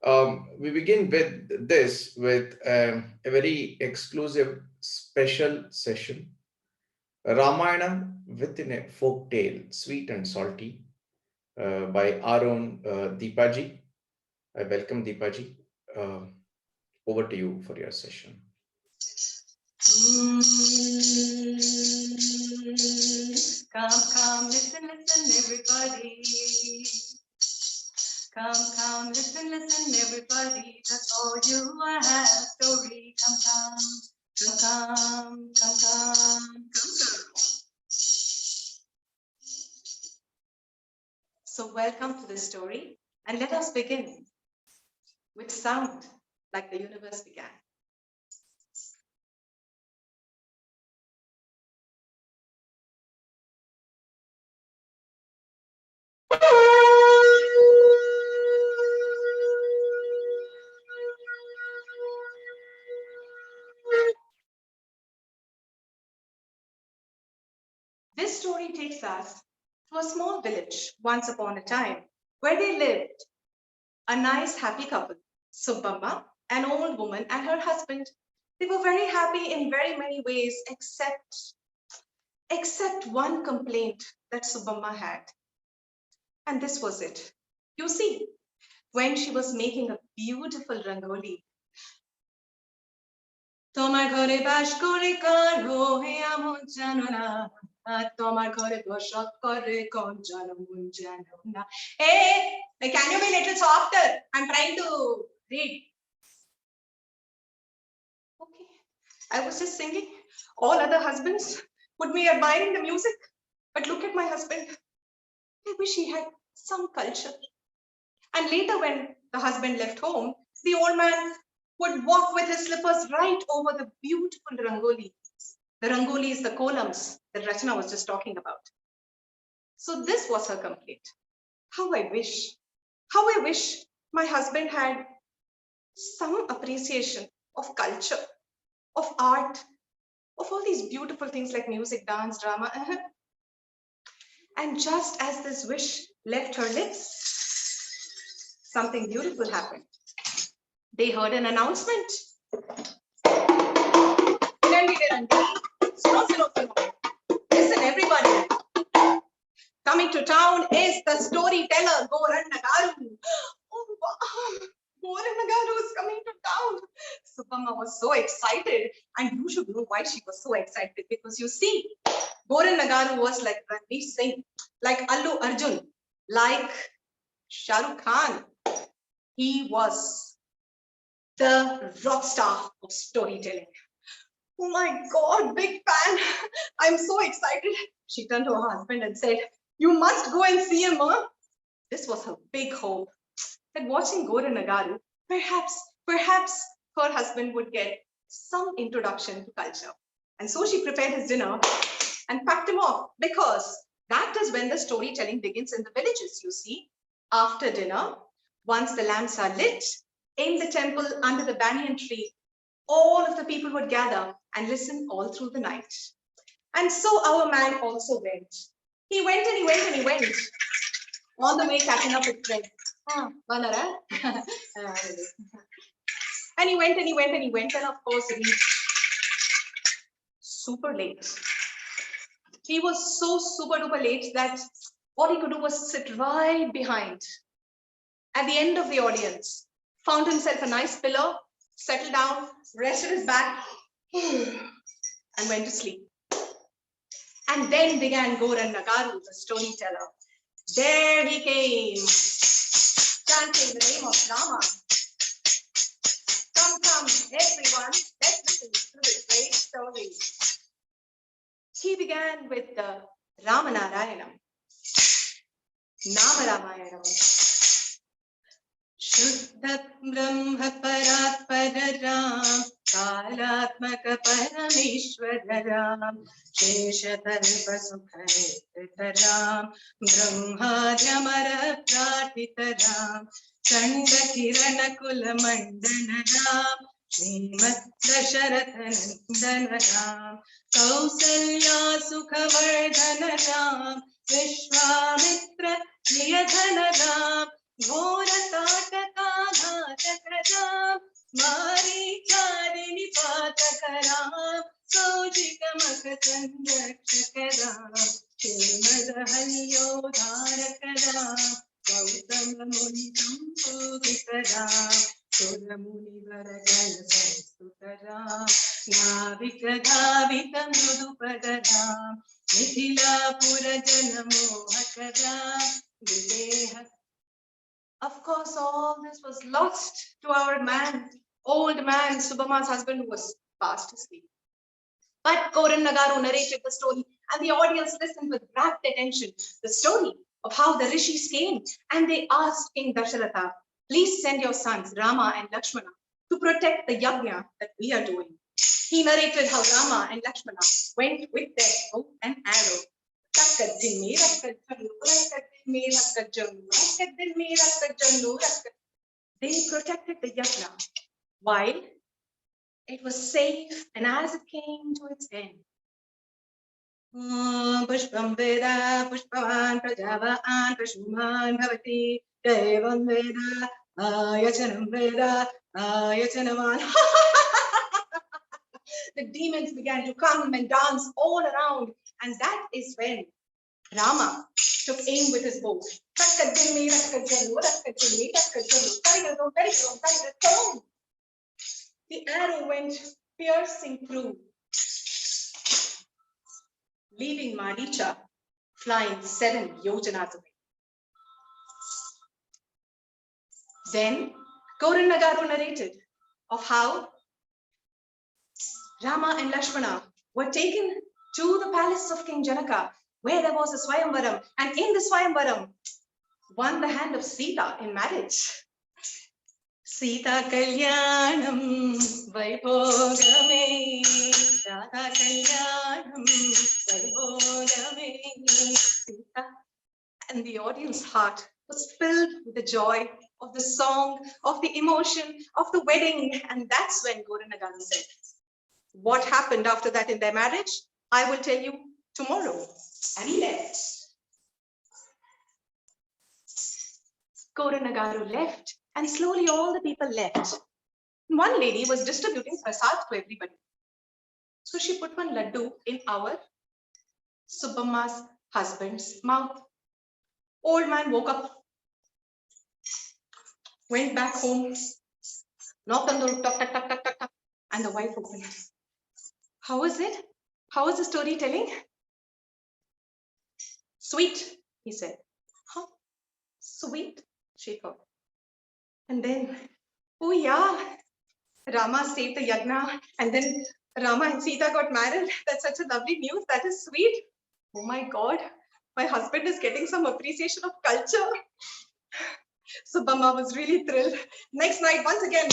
We begin with this with a very exclusive special session, Ramayana within a folk tale, sweet and salty, by our own Deepa ji. I welcome Deepa ji. Uh, Over to you for your session. Come, listen, everybody. Come, listen, everybody. That's all you have. Story, come. So welcome to the story, and let us begin with sound like the universe began. This story takes us to a small village once upon a time where they lived a nice, happy couple, Subbamma, an old woman, and her husband. They were very happy in very many ways, except one complaint that Subbamma had. And this was it. You see, when she was making a beautiful rangoli, তোমার ঘরে বাস করে কারো হে আমন জানো না তোমার ঘরে বসত করে কোন জানো মন জানো না. Hey, can you be a little softer? I'm trying to read. Okay, I was just singing. All other husbands would be admiring the music, but look at my husband. I wish he had some culture. And later, when the husband left home, the old man would walk with his slippers right over the beautiful rangoli. The rangoli is the columns that Rachna was just talking about. So this was her complaint. How I wish my husband had some appreciation of culture, of art, of all these beautiful things like music, dance, drama. And just as this wish left her lips, something beautiful happened. They heard an announcement. Listen, everybody. Coming to town is the storyteller, Goran Nagaru. Oh, wow. Goran Nagaru is coming to town. Subbamma was so excited. And you should know why she was so excited. Because you see, Goran Nagaru was like Ranveer Singh, like Allu Arjun, like Shah Rukh Khan. He was the rock star of storytelling. Oh my God, big fan. I'm so excited. She turned to her husband and said, you must go and see him, huh? This was her big hope, that watching Goran Nagaru, perhaps her husband would get some introduction to culture. And so she prepared his dinner and packed him off, because that is when the storytelling begins in the villages, you see. After dinner, once the lamps are lit, in the temple under the banyan tree, all of the people would gather and listen all through the night. And so our man also went. He went and he went and he went. On the way, catching up with friends. And he went and he went and he went, and of course, reached super late. He was so super duper late that all he could do was sit right behind, at the end of the audience, found himself a nice pillow, settled down, rested his back, and went to sleep. And then began Goran Nagaru, the storyteller. There he came, chanting the name of Rama. Come, everyone, let's listen to this great story. He began with the Ramanarayanam, Nama Ramayanam. Shuddha Brahma Paratpara Ram, Kalatmaka Parameshwara Ram, Sheshatarpa Sukhanitita Ram, Brahmadhyamara Pratita Ram, Chanda Kirana Kula Mandana Ram, Srimat Dasharathanandana Ram, Kausalya Sukhavardhana Ram, Vishwamitra Priyadhana Ram, Ghora Tataka Ram, Marichadini Patakaram, Sojikamakasandrakshakaram, Shemadahalyodharakaram, Gautama Muni Sampudikaram, Suramuni Sutaram, Navikadhavita Mudupadaram, Mithila Purajana Mohakaram, Videha. Of course, all this was lost to our man, old man, Subhama's husband, who was fast asleep. But Koran Nagaru narrated the story, and the audience listened with rapt attention. The story of how the rishis came and they asked King Dasharatha, please send your sons Rama and Lakshmana to protect the yajna that we are doing. He narrated how Rama and Lakshmana went with their bow and arrow. They protected the yajna while it was safe and as it came to its end. Pushpam Veda, Pushpavan Prajavahan, Prashman Bhavati, Devam Veda, Ayachanam Veda, Ayachanaman. The demons began to come and dance all around, and that is when Rama took aim with his bow. The arrow went piercing through, leaving Maricha flying 7 yojanas away. Then Koran Nagaru narrated of how Rama and Lakshmana were taken to the palace of King Janaka, where there was a Swayamvaram, and in the Swayamvaram won the hand of Sita in marriage. Sita Kalyanam Vaibhogame, Radha Kalyanam Vaibhogame, Sita. And the audience heart was filled with the joy of the song, of the emotion, of the wedding. And that's when Koran Nagaru said, what happened after that in their marriage, I will tell you tomorrow. And he left. Koran Nagaru left, and slowly all the people left. One lady was distributing prasad to everybody. So she put one laddu in our Subhamma's husband's mouth. Old man woke up, went back home, knocked on the door, tuck, tuck, tuck, tuck, tuck, tuck, and the wife opened. How is it? How is the storytelling? Sweet, he said. Huh? Sweet, she thought. And then, oh yeah, Rama saved the yajna, and then Rama and Sita got married. That's such a lovely news. That is sweet. Oh my God, my husband is getting some appreciation of culture. Subhamma was really thrilled. Next night, once again,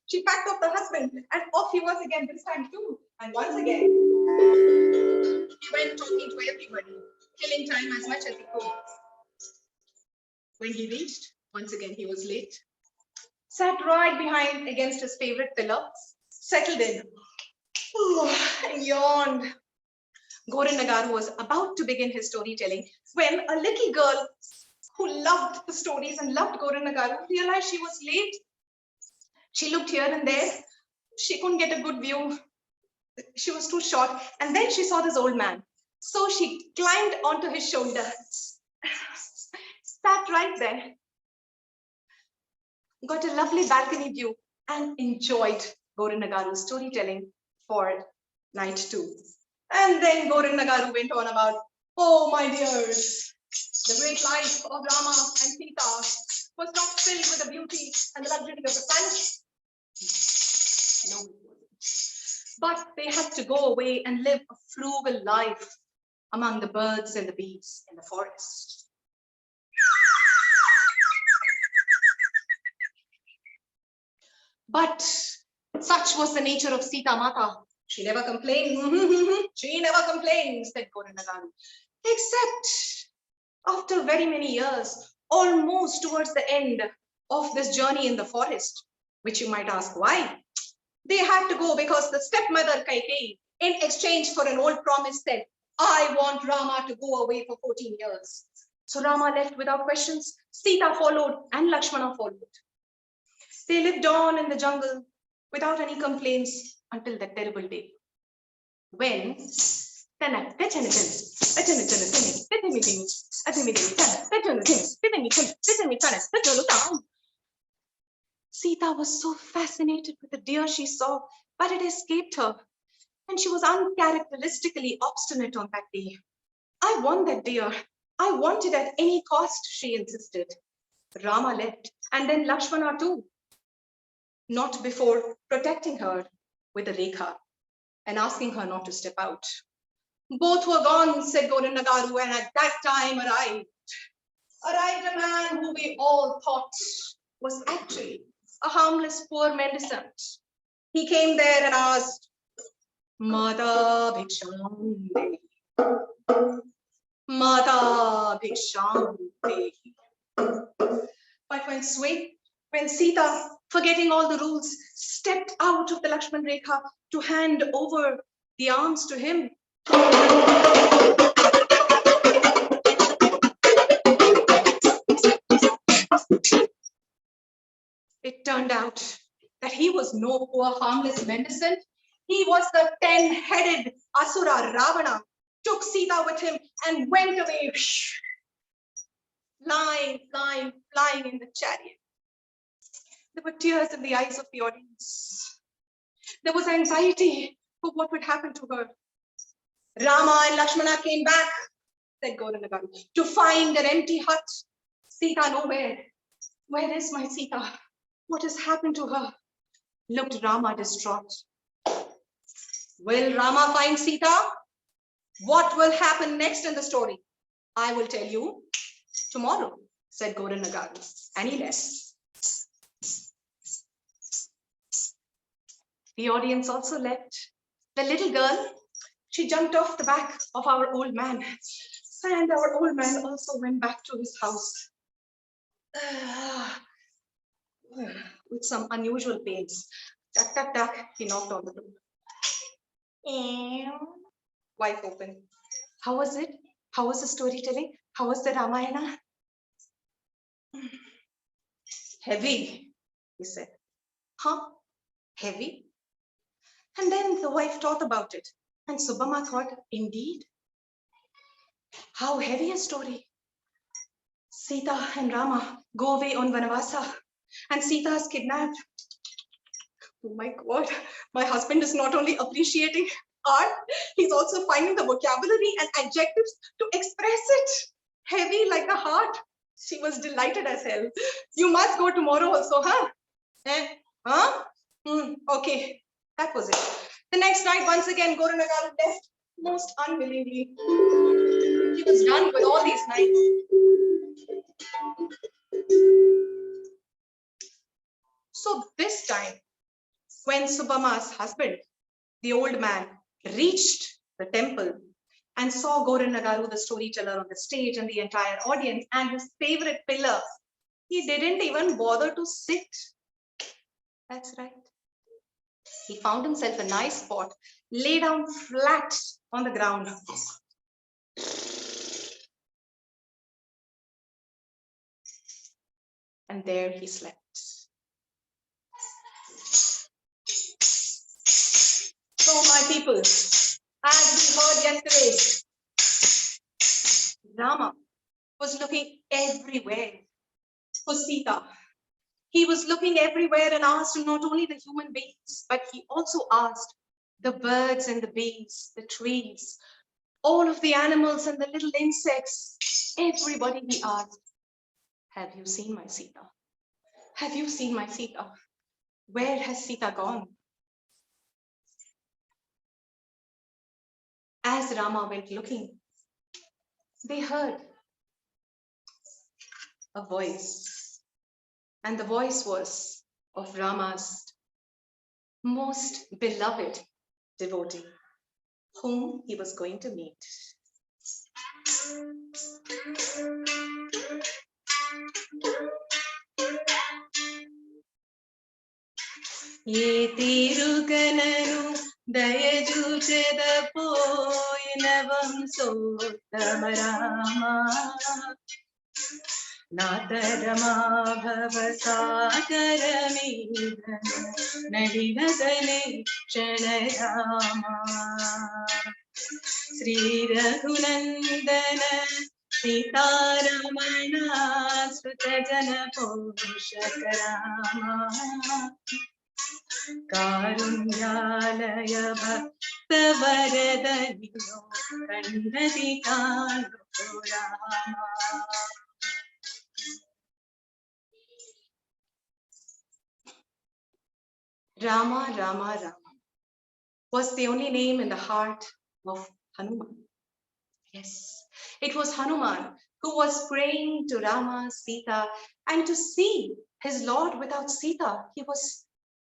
she packed up the husband, and off he was again, this time too. And once again, he went talking to everybody, killing time as much as he could. When he reached, once again, he was late. Sat right behind against his favorite pillar, settled in, and yawned. Koran Nagaru was about to begin his storytelling when a little girl who loved the stories and loved Koran Nagaru realized she was late. She looked here and there. She couldn't get a good view. She was too short. And then she saw this old man. So she climbed onto his shoulder, sat right there, got a lovely balcony view, and enjoyed Koran Nagaru's storytelling for night 2. And then Koran Nagaru went on about, oh my dears, the great life of Rama and Sita was not filled with the beauty and the luxury of the palace. No, it wasn't. But they had to go away and live a frugal life among the birds and the bees in the forest. But such was the nature of Sita Mata. She never complained. She never complained, said Koran Nagaru. Except after very many years, almost towards the end of this journey in the forest, which you might ask why. They had to go because the stepmother Kaikeyi, in exchange for an old promise, said, I want Rama to go away for 14 years. So Rama left without questions. Sita followed and Lakshmana followed. They lived on in the jungle without any complaints until that terrible day when Sita was so fascinated with the deer she saw, but it escaped her, and she was uncharacteristically obstinate on that day. I want that deer. I want it at any cost, she insisted. Rama left, and then Lakshmana too. Not before protecting her with a rekha and asking her not to step out. Both were gone, said Gorinagaru, and at that time arrived a man who we all thought was actually a harmless poor mendicant. He came there and asked, Mata Bhiksham Dehi. Mata Bhiksham Dehi. But when Sita, forgetting all the rules, stepped out of the Lakshman Rekha to hand over the arms to him, it turned out that he was no poor harmless mendicant. He was the 10-headed Asura Ravana, took Sita with him and went away, flying in the chariot. There were tears in the eyes of the audience. There was anxiety for what would happen to her. Rama and Lakshmana came back, said Gorinagaru, to find an empty hut. Sita nowhere. Where is my Sita? What has happened to her? Looked Rama distraught. Will Rama find Sita? What will happen next in the story? I will tell you tomorrow, said Gorinagaru, and he left. The audience also left. The little girl, she jumped off the back of our old man, and our old man also went back to his house with some unusual pains. Tuck, tuck, tuck, he knocked on the door. Wife opened. How was it? How was the storytelling? How was the Ramayana? Heavy, he said. Huh? Heavy? And then the wife thought about it. And Subbamma thought, indeed. How heavy a story. Sita and Rama go away on Vanavasa. And Sita is kidnapped. Oh my God, my husband is not only appreciating art, he's also finding the vocabulary and adjectives to express it. Heavy like a heart. She was delighted as hell. You must go tomorrow also, huh? Huh? Okay, that was it. The next night, once again, Gorinagaru left most unwillingly. He was done with all these nights. So this time, when Subbamma's husband, the old man, reached the temple and saw Gorinagaru, the storyteller, on the stage and the entire audience and his favorite pillar, he didn't even bother to sit. That's right. He found himself a nice spot, lay down flat on the ground. And there he slept. So my people, as we heard yesterday, Rama was looking everywhere for Sita. He was looking everywhere and asked not only the human beings, but he also asked the birds and the bees, the trees, all of the animals and the little insects. Everybody he asked, have you seen my Sita? Have you seen my Sita? Where has Sita gone? As Rama went looking, they heard a voice, and the voice was of Rama's most beloved devotee, whom he was going to meet. Ye tirukananu dayajucheda poinavam sotamarama नातरमाभवसागरमेघन नलिनगले क्षणरामा श्रीरघुनन्दन सीतारमणा श्रुतजनपोषक Rama कारुण्यालय भक्तवरदनिनो कण्डदिकालो Rama. Rama, Rama, Rama was the only name in the heart of Hanuman. Yes, it was Hanuman who was praying to Rama, Sita, and to see his Lord without Sita, he was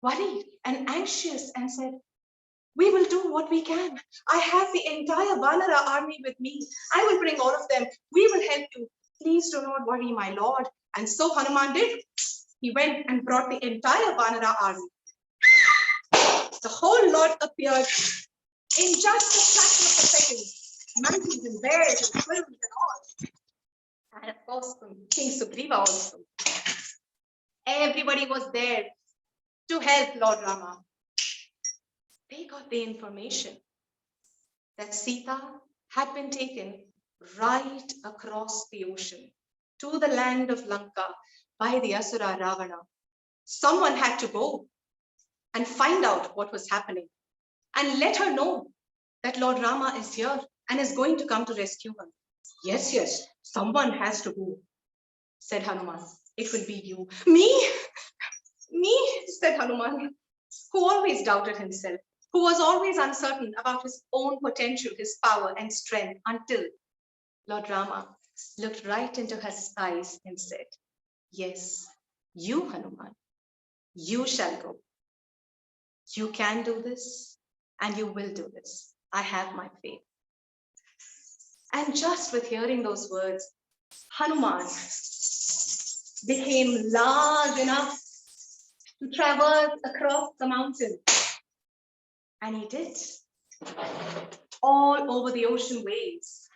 worried and anxious and said, we will do what we can. I have the entire Vanara army with me. I will bring all of them. We will help you. Please do not worry, my Lord. And so Hanuman did. He went and brought the entire Vanara army. The whole lot appeared in just a fraction of a second. Monkeys and bears and squirrels and all. And of course, King Sugriva also. Everybody was there to help Lord Rama. They got the information that Sita had been taken right across the ocean to the land of Lanka by the Asura Ravana. Someone had to go and find out what was happening and let her know that Lord Rama is here and is going to come to rescue her. Yes, yes, someone has to go, said Hanuman. It will be you. Me, said Hanuman, who always doubted himself, who was always uncertain about his own potential, his power and strength, until Lord Rama looked right into his eyes and said, yes, you, Hanuman, you shall go. You can do this and you will do this. I have my faith. And just with hearing those words, Hanuman became large enough to traverse across the mountain. And he did, all over the ocean waves.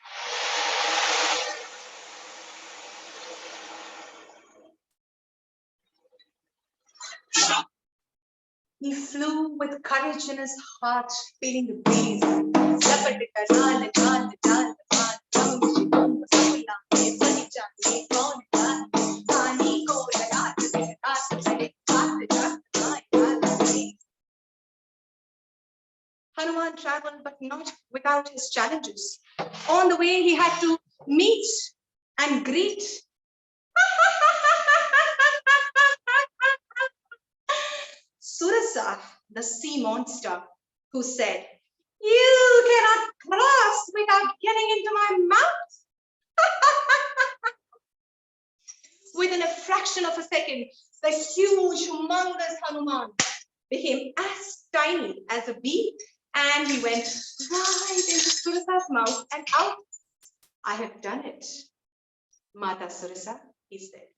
He flew with courage in his heart, feeling the breeze. Hanuman traveled, but not without his challenges. On the way, he had to meet and greet Surasa, the sea monster, who said, you cannot cross without getting into my mouth. Within a fraction of a second, the huge, humongous Hanuman became as tiny as a bee, and he went right into Surasa's mouth and out. I have done it, Mata Surasa, he said.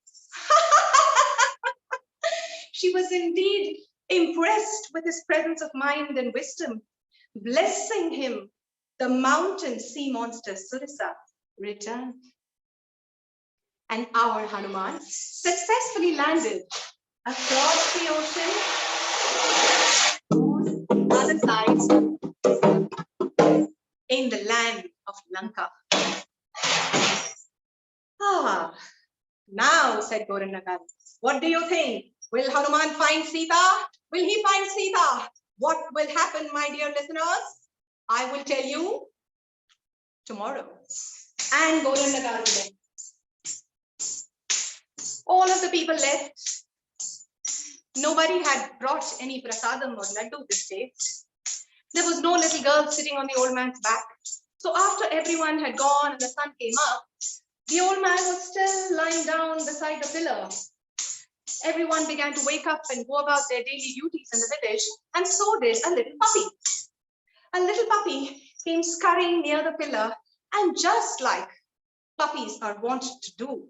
She was indeed impressed with his presence of mind and wisdom. Blessing him, the mountain sea monster Surasa returned. And our Hanuman successfully landed across the ocean on the other side in the land of Lanka. Ah, now, said Goranagar, what do you think? Will Hanuman find Sita? Will he find Sita? What will happen, my dear listeners? I will tell you tomorrow. And Goranagar left. All of the people left. Nobody had brought any prasadam or laddu this day. There was no little girl sitting on the old man's back. So after everyone had gone and the sun came up, the old man was still lying down beside the pillar. Everyone began to wake up and go about their daily duties in the village, and so did a little puppy. A little puppy came scurrying near the pillar, and just like puppies are wont to do,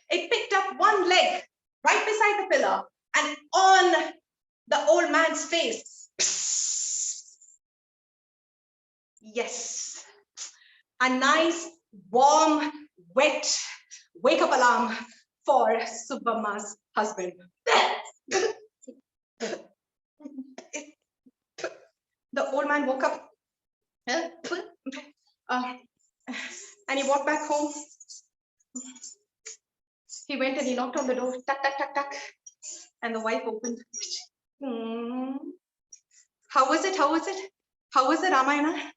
it picked up one leg right beside the pillar and on the old man's face. Yes, a nice, warm, wet wake-up alarm for Subbamma's husband. The old man woke up and he walked back home. He went and he knocked on the door, tuck, tuck, tuck, tuck, and the wife opened. How was it? How was it? How was the Ramayana?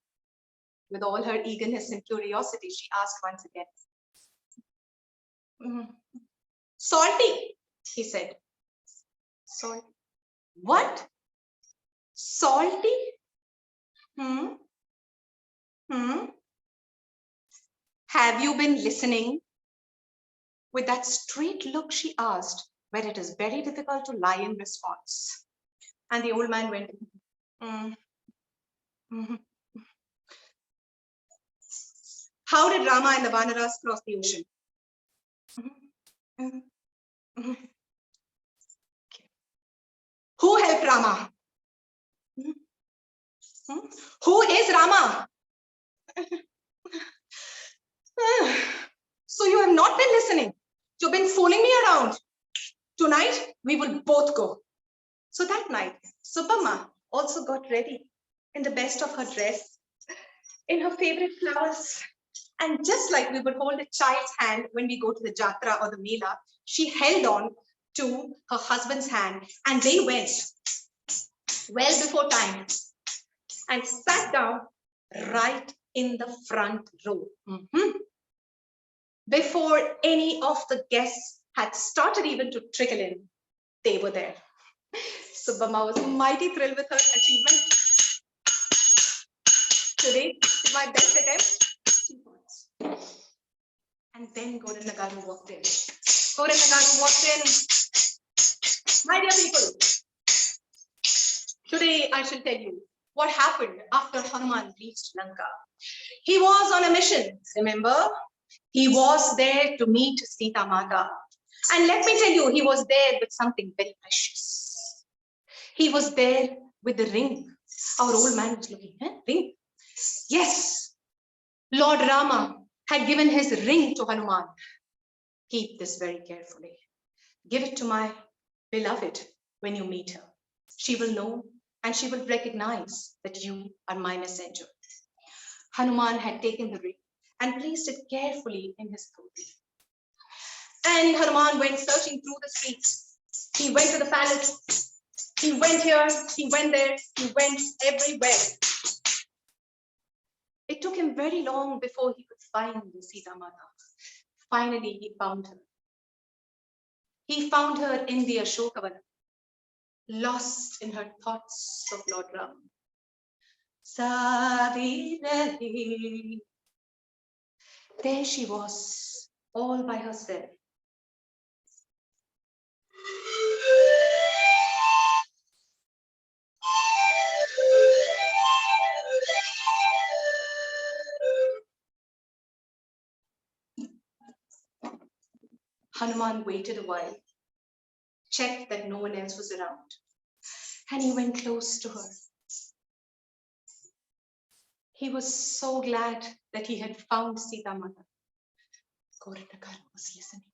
With all her eagerness and curiosity, she asked once again. Salty, he said. Salt. What? Salty? Have you been listening? With that straight look, she asked, where it is very difficult to lie in response. And the old man went, How did Rama and the Vanaras cross the ocean? Who helped Rama? Who is Rama? So you have not been listening. You've been fooling me around. Tonight, we will both go. So that night, Subbamma also got ready in the best of her dress, in her favorite flowers. And just like we would hold a child's hand when we go to the Jatra or the Mela, she held on to her husband's hand and they went well before time and sat down right in the front row. Before any of the guests had started even to trickle in, they were there. Subbamma was mighty thrilled with her achievement. Today, my best attempt. And then Goran Nagaru walked in. Goran Nagaru walked in. My dear people, today I shall tell you what happened after Hanuman reached Lanka. He was on a mission, remember? He was there to meet Sita Mata. And let me tell you, he was there with something very precious. He was there with the ring. Our old man was looking, ring? Yes, Lord Rama had given his ring to Hanuman. Keep this very carefully. Give it to my beloved when you meet her. She will know and she will recognize that you are my messenger. Hanuman had taken the ring and placed it carefully in his throat. And Hanuman went searching through the streets. He went to the palace. He went here, he went there, he went everywhere. It took him very long before he could find Sita Mata. Finally, he found her. He found her in the Ashokavana, lost in her thoughts of Lord Ram. There she was, all by herself. Hanuman waited a while, checked that no one else was around, and he went close to her. He was so glad that he had found Sita Mata. Goran Nagaru was listening.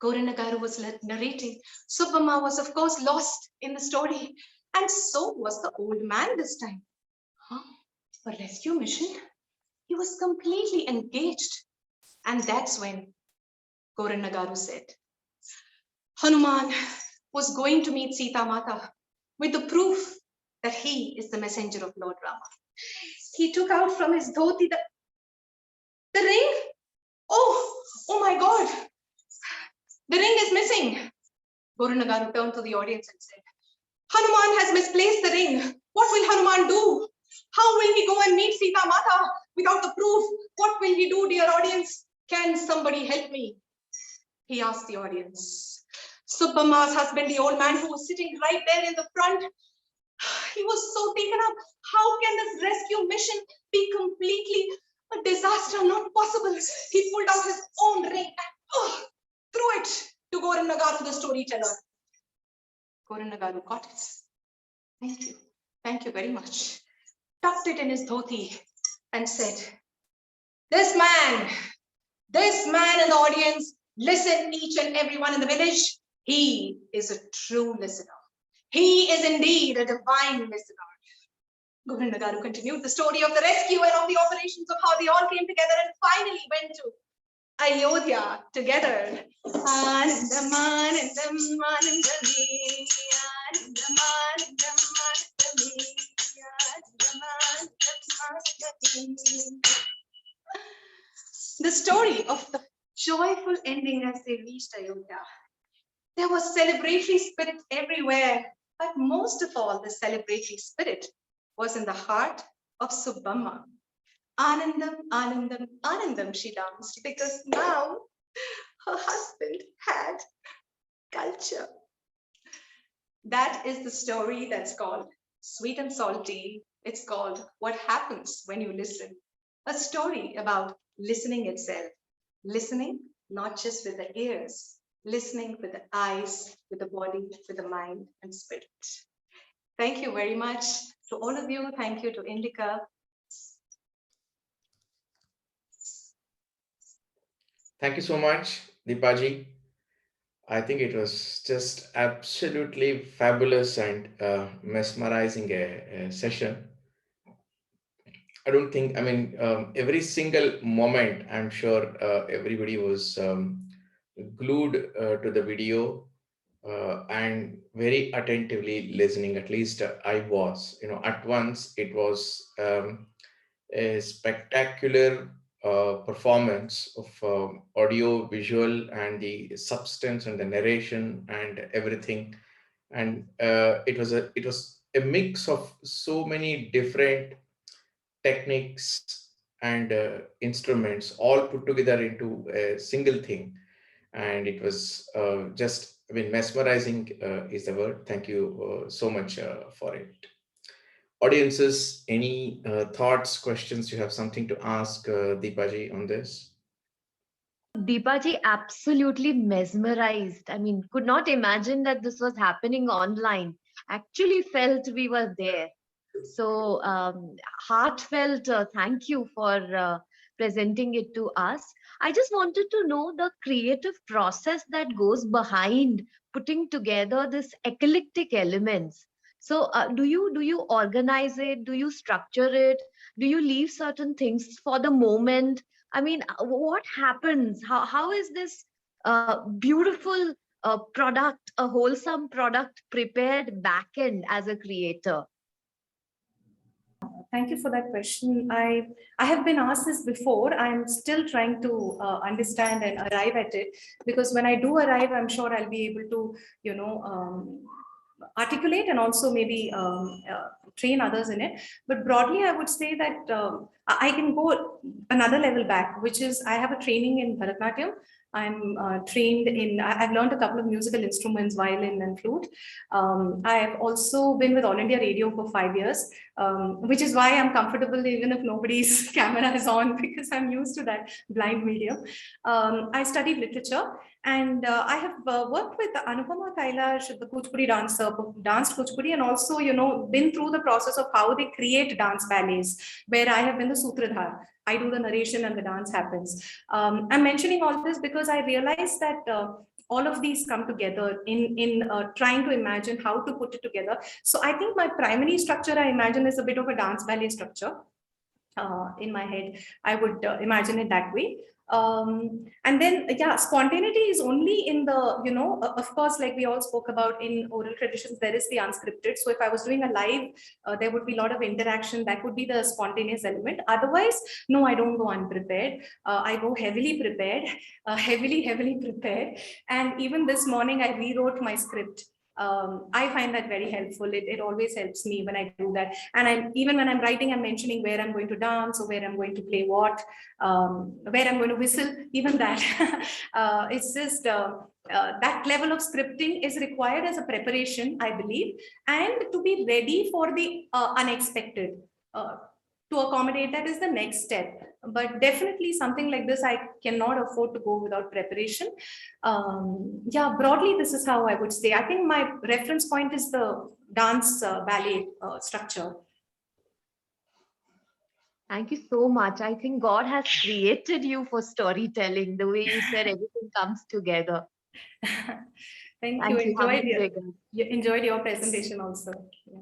Goran Nagaru was narrating. Subbamma was, of course, lost in the story, and so was the old man this time. A rescue mission? He was completely engaged. And that's when Goran Nagaru said, Hanuman was going to meet Sita Mata with the proof that he is the messenger of Lord Rama. He took out from his dhoti the ring. Oh my God. The ring is missing. Goran Nagaru turned to the audience and said, Hanuman has misplaced the ring. What will Hanuman do? How will he go and meet Sita Mata without the proof? What will he do, dear audience? Can somebody help me? He asked the audience. Subbamma's husband, the old man who was sitting right there in the front, he was so taken up. How can this rescue mission be completely a disaster? Not possible. He pulled out his own ring and threw it to Goran Nagaru, the storyteller. Goran Nagaru got it. Thank you. Thank you very much. Tucked it in his dhoti and said, this man in the audience Listen, each and everyone in the village. He is a true listener. He is indeed a divine listener. Govindagaru continued the story of the rescue and of the operations of how they all came together and finally went to Ayodhya together. Anandam, anandam, anandami, anandam, anandam, anandami, anandam, anandam, anandami. The story of the joyful ending as they reached Ayodhya. There was celebratory spirit everywhere, but most of all, the celebratory spirit was in the heart of Subbamma. Anandam, Anandam, Anandam, she danced because now her husband had culture. That is the story that's called Sweet and Salty. It's called What Happens When You Listen. A story about listening itself. Listening not just with the ears, listening with the eyes, with the body, with the mind and spirit. Thank you very much to all of you. Thank you to Indica. Thank you so much, Deepaji. I think it was just absolutely fabulous and mesmerizing a session. I don't think, I mean, every single moment, I'm sure everybody was glued to the video and very attentively listening. At least I was, at once it was a spectacular performance of audio, visual, and the substance and the narration and everything. And it was a mix of so many different techniques and instruments all put together into a single thing. And it was just, I mean, mesmerizing is the word. Thank you so much for it. Audiences, any thoughts, questions? You have something to ask Deepaji on this? Deepaji, absolutely mesmerized. I mean, could not imagine that this was happening online. Actually felt we were there. So, heartfelt thank you for presenting it to us. I just wanted to know the creative process that goes behind putting together this eclectic elements. So, do you organize it? Do you structure it? Do you leave certain things for the moment? I mean, what happens? How is this beautiful product, a wholesome product, prepared back end as a creator? Thank you for that question. I have been asked this before. I'm still trying to understand and arrive at it, because when I do arrive, I'm sure I'll be able to, articulate and also maybe train others in it. But broadly, I would say that I can go another level back, which is I have a training in Bharatanatyam. I'm trained in, I've learned a couple of musical instruments, violin and flute. I have also been with All India Radio for 5 years, which is why I'm comfortable even if nobody's camera is on, because I'm used to that blind medium. I studied literature, and I have worked with Anupama Kailash, the Kuchipudi dancer, danced Kuchipudi, and also, been through the process of how they create dance ballets, where I have been the Sutradhar. I do the narration and the dance happens. I'm mentioning all this because I realized that all of these come together in trying to imagine how to put it together. So I think my primary structure, I imagine, is a bit of a dance ballet structure. In my head, I would imagine it that way. And then, yeah, spontaneity is only in the, of course, like we all spoke about in oral traditions, there is the unscripted. So if I was doing a live, there would be a lot of interaction. That would be the spontaneous element. Otherwise, no, I don't go unprepared. I go heavily prepared, heavily prepared. And even this morning, I rewrote my script. I find that very helpful. It always helps me when I do that. And even when I'm writing, I'm mentioning where I'm going to dance or where I'm going to play what, where I'm going to whistle, even that. It's just that level of scripting is required as a preparation, I believe, and to be ready for the unexpected. To accommodate that is the next step. But definitely something like this, I cannot afford to go without preparation. Yeah, broadly, this is how I would say. I think my reference point is the dance ballet structure. Thank you so much. I think God has created you for storytelling. The way you said everything comes together. Thank you. Thank you. Have a great day. Enjoyed your presentation also. Yeah.